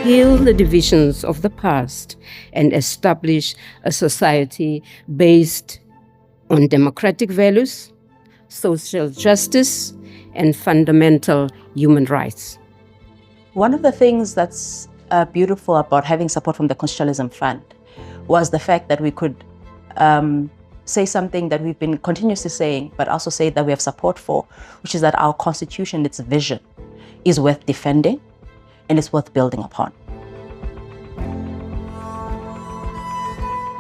heal the divisions of the past and establish a society based on democratic values, social justice, and fundamental human rights. One of the things that's beautiful about having support from the Constitutionalism Fund was the fact that we could say something that we've been continuously saying, but also say that we have support for, which is that our Constitution, its vision, is worth defending and it's worth building upon.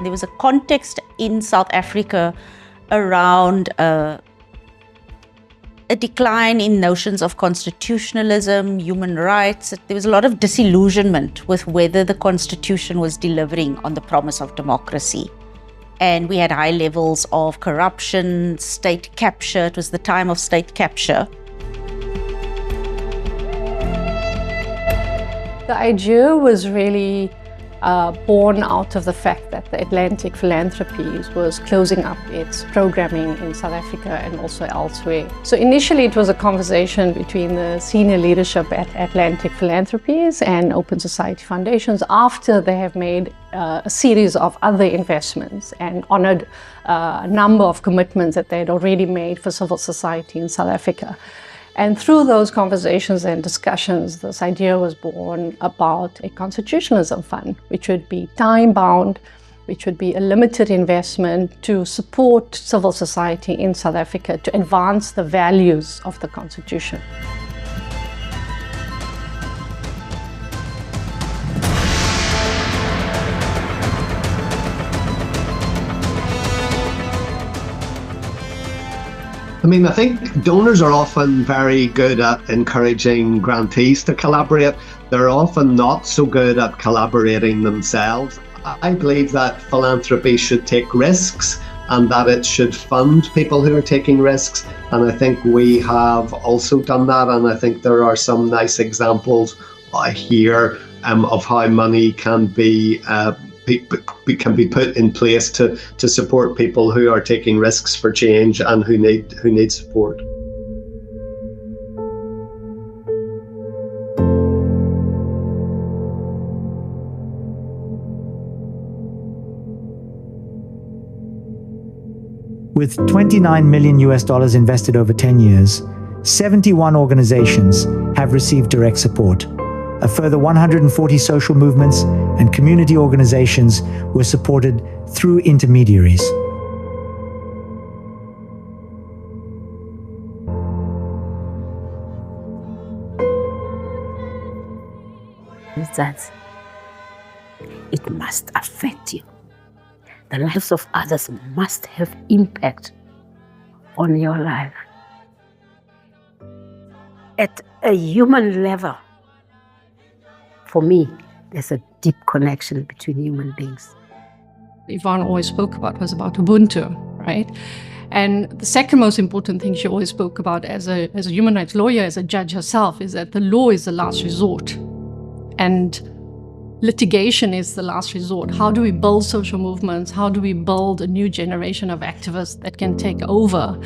There was a context in South Africa around a decline in notions of constitutionalism, human rights. There was a lot of disillusionment with whether the Constitution was delivering on the promise of democracy. And we had high levels of corruption, state capture. It was the time of state capture. The idea was really born out of the fact that the Atlantic Philanthropies was closing up its programming in South Africa and also elsewhere. So initially it was a conversation between the senior leadership at Atlantic Philanthropies and Open Society Foundations after they have made a series of other investments and honored a number of commitments that they had already made for civil society in South Africa. And through those conversations and discussions, this idea was born about a constitutionalism fund, which would be time-bound, which would be a limited investment to support civil society in South Africa to advance the values of the Constitution. I think donors are often very good at encouraging grantees to collaborate. They're often not so good at collaborating themselves. I believe that philanthropy should take risks and that it should fund people who are taking risks. And I think we have also done that. And I think there are some nice examples here of how money can be put in place to support people who are taking risks for change and who need support. With $29 million invested over 10 years, 71 organizations have received direct support. A further 140 social movements and community organizations were supported through intermediaries. That it must affect you. The lives of others must have impact on your life. At a human level, for me, there's a deep connection between human beings. Yvonne always spoke about was about Ubuntu, right? And the second most important thing she always spoke about as a human rights lawyer, as a judge herself, is that the law is the last resort. And litigation is the last resort. How do we build social movements? How do we build a new generation of activists that can take over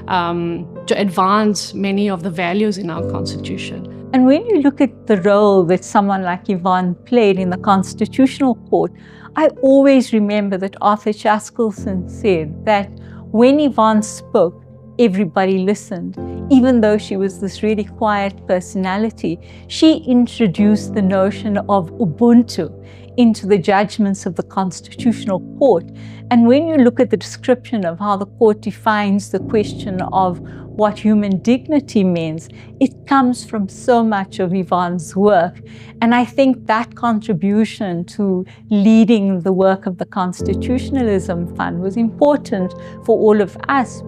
to advance many of the values in our Constitution? And when you look at the role that someone like Yvonne played in the Constitutional Court, I always remember that Arthur Chaskelson said that when Yvonne spoke, everybody listened. Even though she was this really quiet personality, she introduced the notion of Ubuntu into the judgments of the Constitutional Court. And when you look at the description of how the court defines the question of what human dignity means, it comes from so much of Yvonne's work. And I think that contribution to leading the work of the Constitutionalism Fund was important for all of us.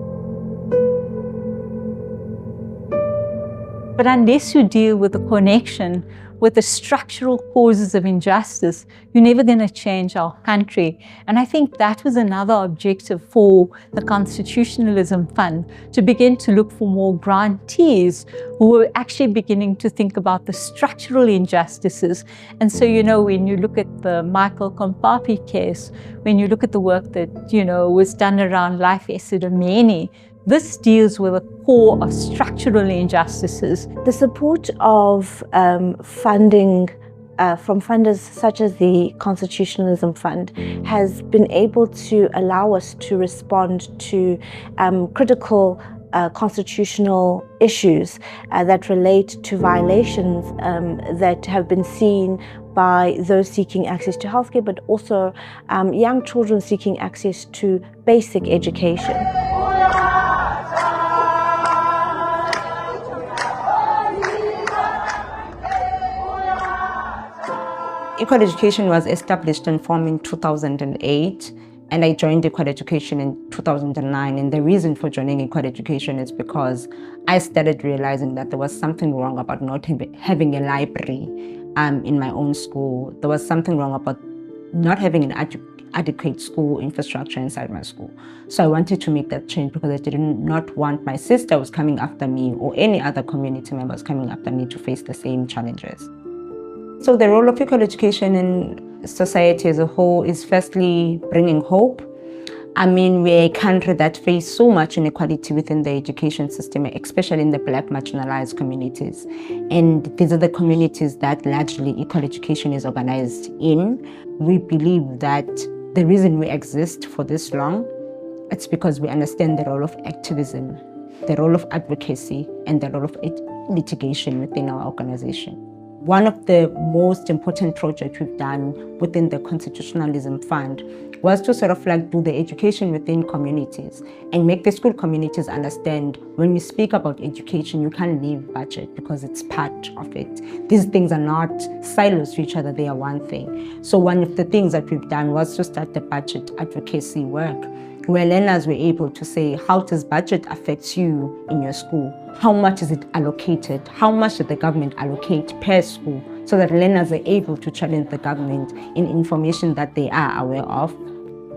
But unless you deal with the connection with the structural causes of injustice, you're never going to change our country. And I think that was another objective for the Constitutionalism Fund, to begin to look for more grantees who were actually beginning to think about the structural injustices. And so, when you look at the Michael Kompapi case, when you look at the work that, was done around Life Esidimeni, this deals with a core of structural injustices. The support of funding from funders such as the Constitutionalism Fund has been able to allow us to respond to critical constitutional issues that relate to violations that have been seen by those seeking access to healthcare, but also young children seeking access to basic education. Equal education was established and formed in 2008, and I joined Equal Education in 2009. And the reason for joining Equal Education is because I started realizing that there was something wrong about not having a library in my own school. There was something wrong about not having an adequate school infrastructure inside my school. So I wanted to make that change because I did not want my sister who was coming after me or any other community members coming after me to face the same challenges. So the role of equal education in society as a whole is firstly bringing hope. I mean, we're a country that faces so much inequality within the education system, especially in the Black marginalized communities. And these are the communities that largely equal education is organized in. We believe that the reason we exist for this long, it's because we understand the role of activism, the role of advocacy, and the role of litigation within our organization. One of the most important projects we've done within the Constitutionalism Fund was to sort of like do the education within communities and make the school communities understand when we speak about education, you can't leave budget because it's part of it. These things are not silos to each other, they are one thing. So one of the things that we've done was to start the budget advocacy work, where learners were able to say, how does budget affect you in your school? How much is it allocated? How much did the government allocate per school? So that learners are able to challenge the government in information that they are aware of.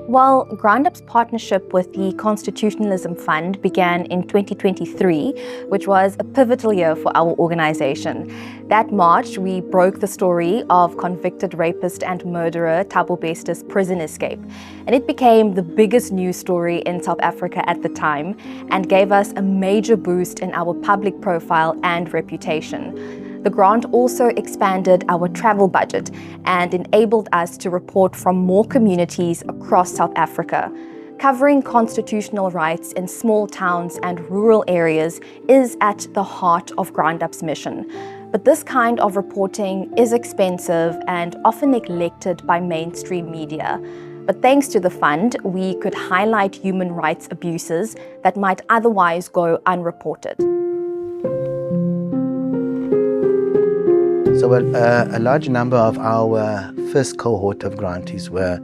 While GroundUp's partnership with the Constitutionalism Fund began in 2023, which was a pivotal year for our organization. That March, we broke the story of convicted rapist and murderer Thabo Bester's prison escape. And it became the biggest news story in South Africa at the time and gave us a major boost in our public profile and reputation. The grant also expanded our travel budget and enabled us to report from more communities across South Africa. Covering constitutional rights in small towns and rural areas is at the heart of GroundUp's mission. But this kind of reporting is expensive and often neglected by mainstream media. But thanks to the fund, we could highlight human rights abuses that might otherwise go unreported. So a large number of our first cohort of grantees were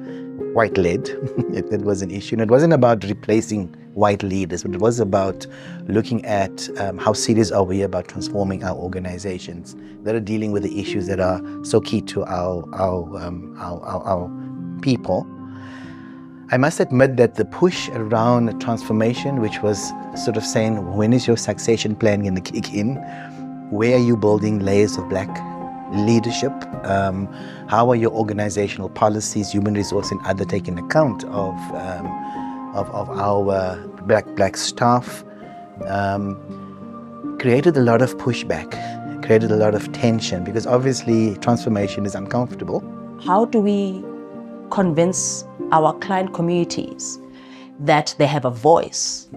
white-led. It was an issue. And it wasn't about replacing white leaders, but it was about looking at how serious are we about transforming our organizations that are dealing with the issues that are so key to our people. I must admit that the push around transformation, which was sort of saying, when is your succession plan going to kick in? Where are you building layers of Black leadership? How are your organizational policies, human resource and other taking account of our black staff? Created a lot of pushback, created a lot of tension, because obviously transformation is uncomfortable. How do we convince our client communities that they have a voice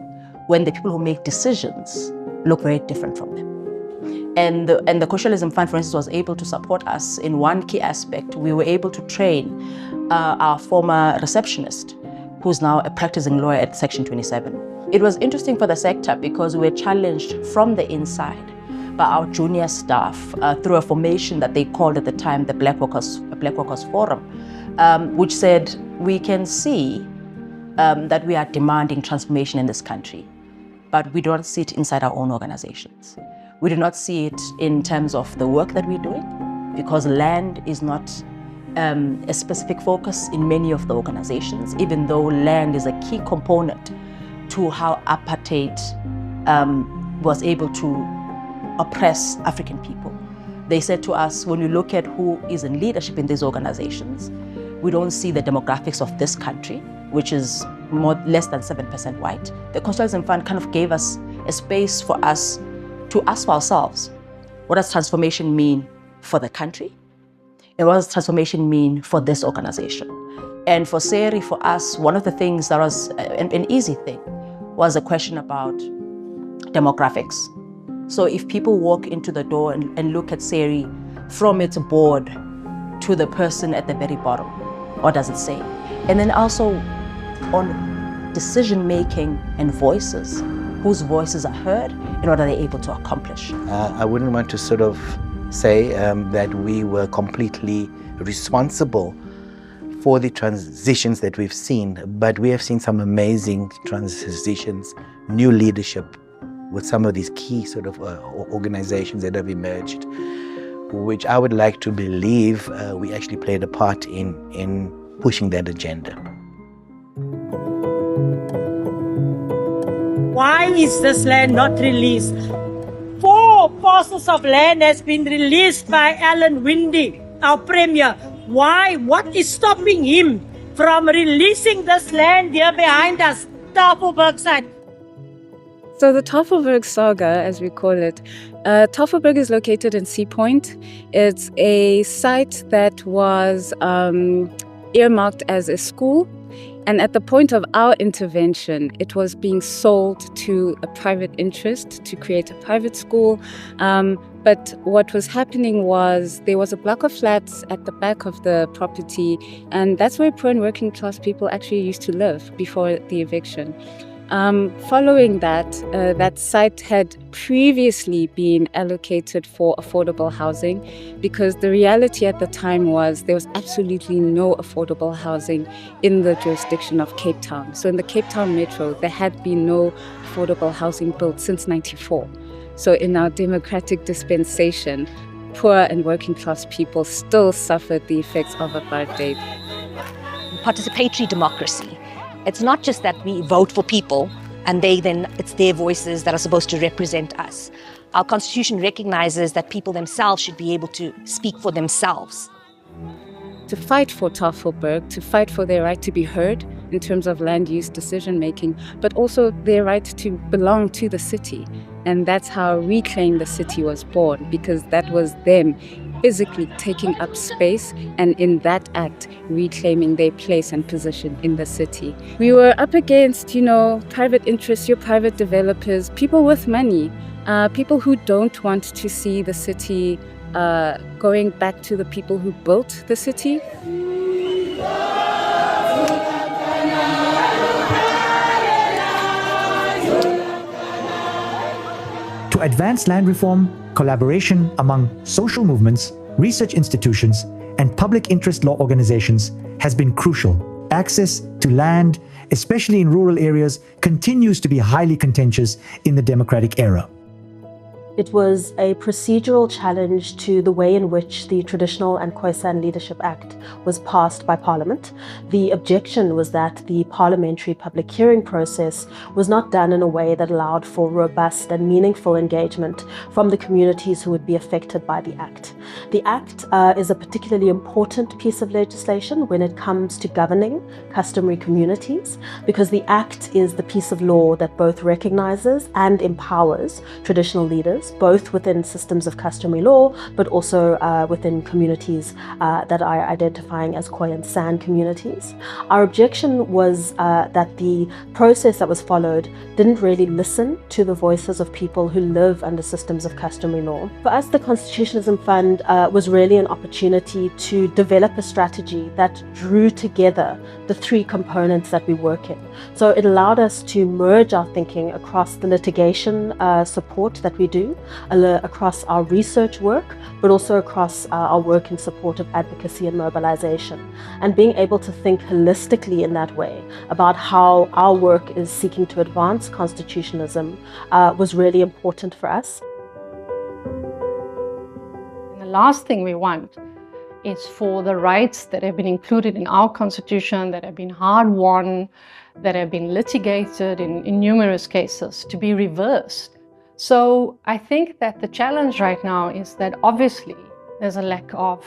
when the people who make decisions look very different from them? And the Constitutionalism Fund, for instance, was able to support us in one key aspect. We were able to train our former receptionist, who's now a practicing lawyer at Section 27. It was interesting for the sector because we were challenged from the inside by our junior staff through a formation that they called at the time the Black Workers Forum, which said, we can see that we are demanding transformation in this country, but we don't see it inside our own organizations. We do not see it in terms of the work that we're doing, because land is not a specific focus in many of the organizations, even though land is a key component to how apartheid was able to oppress African people. They said to us, when you look at who is in leadership in these organizations, we don't see the demographics of this country, which is less than 7% white. The Constitutionalism Fund kind of gave us a space for us to ask for ourselves, what does transformation mean for the country? And what does transformation mean for this organization? And for SERI, for us, one of the things that was an easy thing was a question about demographics. So if people walk into the door and look at SERI from its board to the person at the very bottom, what does it say? And then also on decision-making and voices, whose voices are heard and what are they able to accomplish? I wouldn't want to sort of say that we were completely responsible for the transitions that we've seen, but we have seen some amazing transitions, new leadership with some of these key sort of organizations that have emerged, which I would like to believe we actually played a part in pushing that agenda. Why is this land not released? 4 parcels of land has been released by Alan Winde, our Premier. Why? What is stopping him from releasing this land here behind us, Tafelberg side? So the Tafelberg saga, as we call it, Tafelberg is located in Sea Point. It's a site that was earmarked as a school. And at the point of our intervention, it was being sold to a private interest to create a private school. But what was happening was there was a block of flats at the back of the property, and that's where poor and working class people actually used to live before the eviction. Following that, that site had previously been allocated for affordable housing, because the reality at the time was there was absolutely no affordable housing in the jurisdiction of Cape Town. So in the Cape Town Metro, there had been no affordable housing built since '94. So in our democratic dispensation, poor and working class people still suffered the effects of apartheid. Participatory democracy. It's not just that we vote for people and it's their voices that are supposed to represent us. Our constitution recognizes that people themselves should be able to speak for themselves. To fight for Tafelberg, to fight for their right to be heard in terms of land use decision making, but also their right to belong to the city. And that's how Reclaim the City was born, because that was them physically taking up space and in that act reclaiming their place and position in the city. We were up against, private interests, your private developers, people with money, people who don't want to see the city going back to the people who built the city. To advance land reform, collaboration among social movements, research institutions, and public interest law organizations has been crucial. Access to land, especially in rural areas, continues to be highly contentious in the democratic era. It was a procedural challenge to the way in which the Traditional and Khoisan Leadership Act was passed by Parliament. The objection was that the parliamentary public hearing process was not done in a way that allowed for robust and meaningful engagement from the communities who would be affected by the Act. The Act is a particularly important piece of legislation when it comes to governing customary communities, because the Act is the piece of law that both recognizes and empowers traditional leaders, both within systems of customary law, but also within communities that are identifying as Khoi and San communities. Our objection was that the process that was followed didn't really listen to the voices of people who live under systems of customary law. For us, the Constitutionalism Fund was really an opportunity to develop a strategy that drew together the 3 components that we work in. So it allowed us to merge our thinking across the litigation support that we do, across our research work, but also across our work in support of advocacy and mobilization. And being able to think holistically in that way about how our work is seeking to advance constitutionalism was really important for us. The last thing we want is for the rights that have been included in our constitution, that have been hard-won, that have been litigated in numerous cases, to be reversed. So I think that the challenge right now is that obviously there's a lack of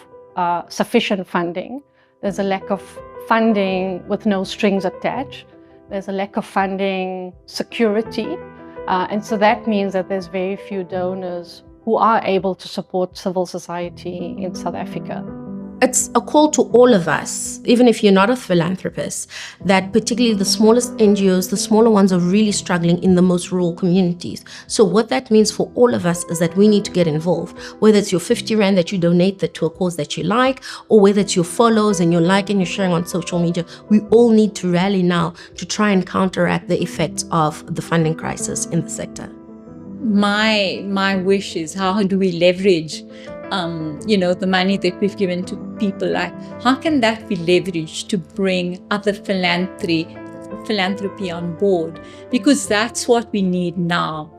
sufficient funding. There's a lack of funding with no strings attached. There's a lack of funding security. And so that means that there's very few donors who are able to support civil society in South Africa. It's a call to all of us, even if you're not a philanthropist, that particularly the smallest NGOs, the smaller ones, are really struggling in the most rural communities. So what that means for all of us is that we need to get involved, whether it's your 50 Rand that you donate to a cause that you like, or whether it's your follows and your like and you're sharing on social media. We all need to rally now to try and counteract the effects of the funding crisis in the sector. My wish is, how do we leverage the money that we've given to people? Like, how can that be leveraged to bring other philanthropy on board? Because that's what we need now.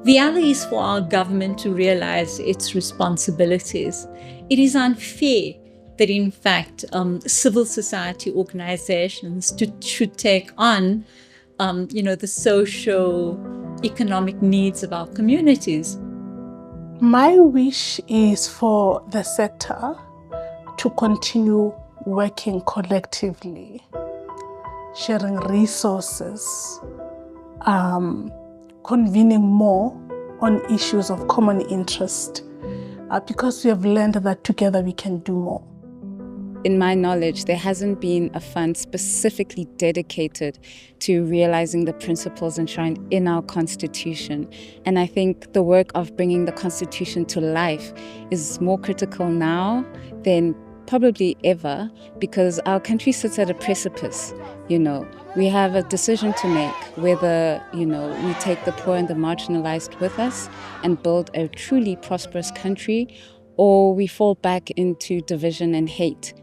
The other is for our government to realize its responsibilities. It is unfair that, in fact, civil society organizations should take on the socio-economic needs of our communities. My wish is for the sector to continue working collectively, sharing resources, convening more on issues of common interest, because we have learned that together we can do more. In my knowledge, there hasn't been a fund specifically dedicated to realizing the principles enshrined in our Constitution. And I think the work of bringing the Constitution to life is more critical now than probably ever, because our country sits at a precipice. We have a decision to make, whether, we take the poor and the marginalized with us and build a truly prosperous country, or we fall back into division and hate.